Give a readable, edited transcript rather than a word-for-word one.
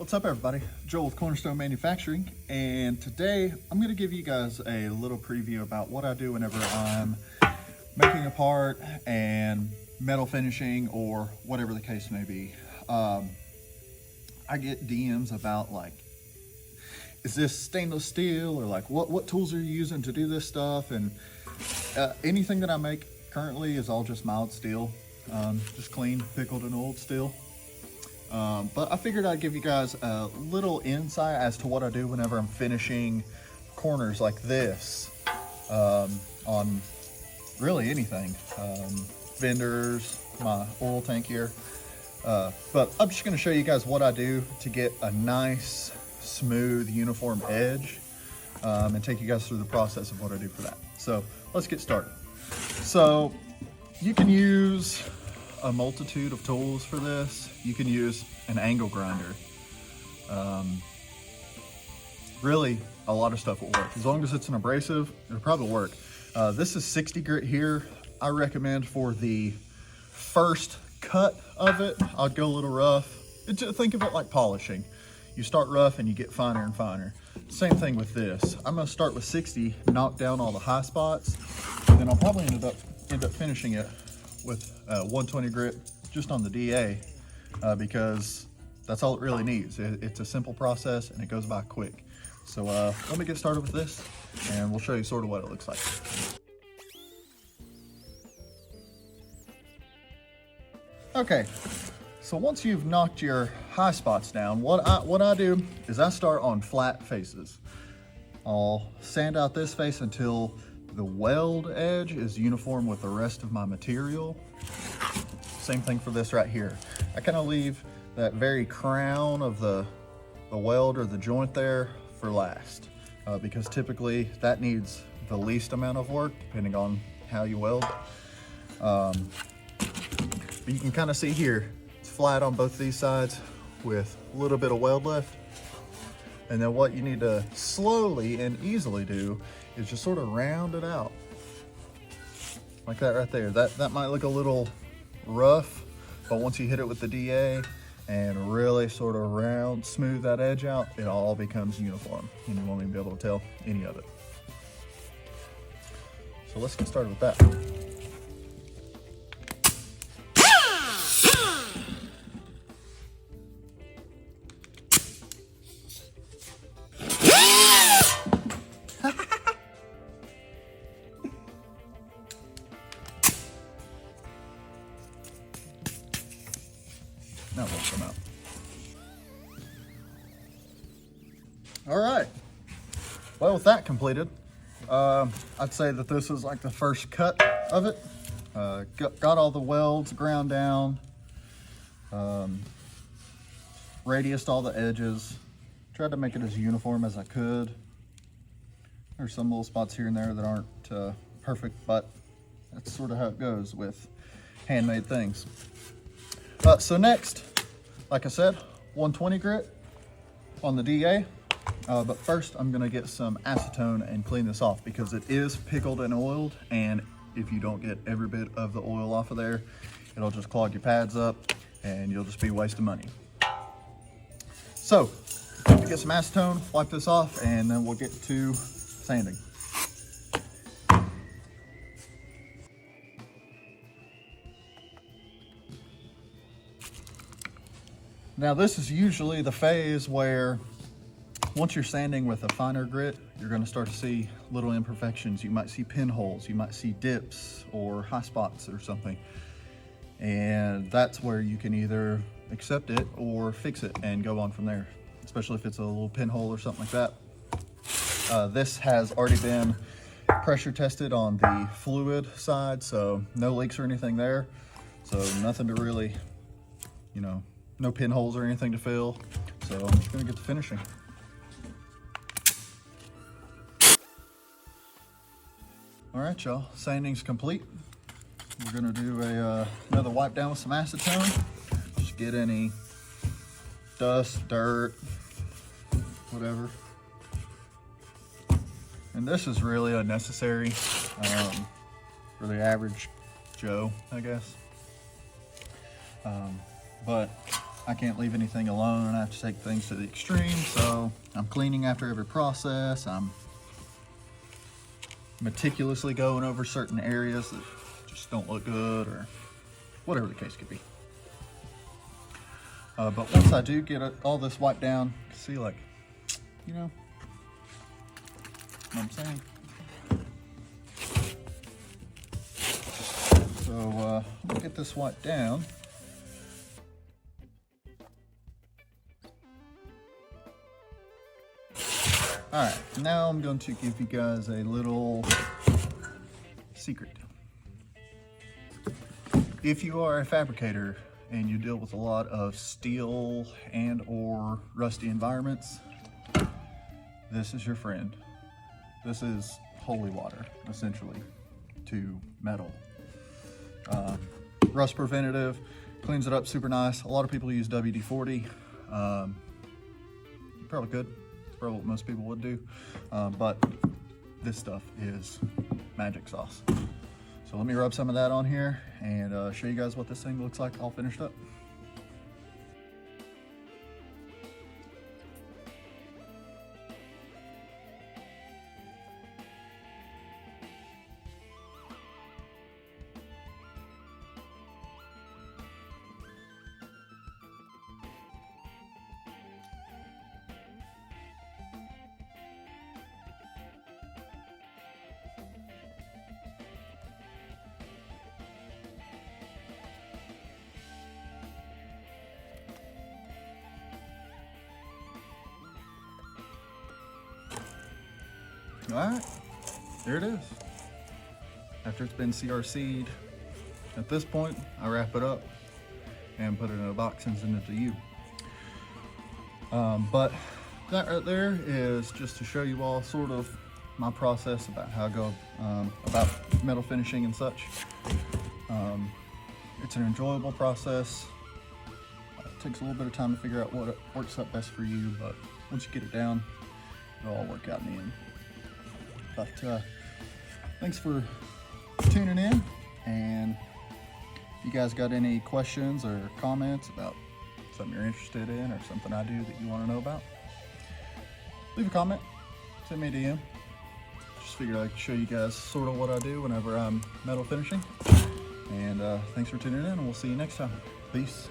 What's up everybody? Joel with Cornerstone Manufacturing, and today I'm going to give you guys a little preview about what I do whenever I'm making a part and metal finishing or whatever the case may be. I get DMs about like, is this stainless steel, or like what tools are you using to do this stuff? And anything that I make currently is all just mild steel, just clean pickled and oiled steel. But I figured I'd give you guys a little insight as to what I do whenever I'm finishing corners like this, on really anything, fenders, my oil tank here. But I'm just going to show you guys what I do to get a nice, smooth, uniform edge, and take you guys through the process of what I do for that. So let's get started. So you can use a multitude of tools for this. You can use an angle grinder. Really, a lot of stuff will work. As long as it's an abrasive, it'll probably work. This is 60 grit here. I recommend for the first cut of it, I'd go a little rough. Think of it like polishing. You start rough and you get finer and finer. Same thing with this. I'm gonna start with 60, knock down all the high spots, and then I'll probably end up finishing it with 120 grit just on the DA, because that's all it really needs. It's a simple process and it goes by quick. So let me get started with this and we'll show you sort of what it looks like. Okay, so once you've knocked your high spots down, what I do is I start on flat faces. I'll sand out this face until the weld edge is uniform with the rest of my material. Same thing for this right here. I kind of leave that very crown of the weld or the joint there for last, because typically that needs the least amount of work depending on how you weld. But you can kind of see here, it's flat on both these sides with a little bit of weld left. And then what you need to slowly and easily do is just sort of round it out. Like that right there. That might look a little rough, but once you hit it with the DA and really sort of smooth that edge out, it all becomes uniform and you won't even be able to tell any of it. So let's get started with that. Now we'll come out. All right. Well, with that completed, I'd say that this is like the first cut of it. Got all the welds ground down, radiused all the edges, tried to make it as uniform as I could. There's some little spots here and there that aren't perfect, but that's sort of how it goes with handmade things. So next, like I said, 120 grit on the DA. But first I'm gonna get some acetone and clean this off because it is pickled and oiled, and if you don't get every bit of the oil off of there, it'll just clog your pads up and you'll just be wasting money. So get some acetone, wipe this off, and then we'll get to sanding. Now this is usually the phase where once you're sanding with a finer grit, you're going to start to see little imperfections. You might see pinholes, you might see dips or high spots or something. And that's where you can either accept it or fix it and go on from there, especially if it's a little pinhole or something like that. This has already been pressure tested on the fluid side, so no leaks or anything there. So nothing to really, no pinholes or anything to fill. So I'm just gonna get to finishing. All right, y'all, sanding's complete. We're gonna do another wipe down with some acetone. Just get any dust, dirt, whatever. And this is really unnecessary for the average Joe, I guess. But I can't leave anything alone. I have to take things to the extreme, so I'm cleaning after every process. I'm meticulously going over certain areas that just don't look good, or whatever the case could be. But once I do get all this wiped down, see, like, you know what I'm saying? So I'm gonna get this wiped down. All right, now I'm going to give you guys a little secret. If you are a fabricator and you deal with a lot of steel and or rusty environments, this is your friend. This is holy water, essentially, to metal. Rust preventative, cleans it up super nice. A lot of people use WD-40. You probably could. It's probably what most people would do. But this stuff is magic sauce. So let me rub some of that on here and show you guys what this thing looks like all finished up. All right, there it is. After it's been CRC'd, at this point, I wrap it up and put it in a box and send it to you. But that right there is just to show you all sort of my process about how I go about metal finishing and such. It's an enjoyable process. It takes a little bit of time to figure out what works up best for you, but once you get it down, it'll all work out in the end. But thanks for tuning in, and if you guys got any questions or comments about something you're interested in or something I do that you want to know about, leave a comment, send me a DM. Just figured I'd show you guys sort of what I do whenever I'm metal finishing. And thanks for tuning in, and we'll see you next time. Peace.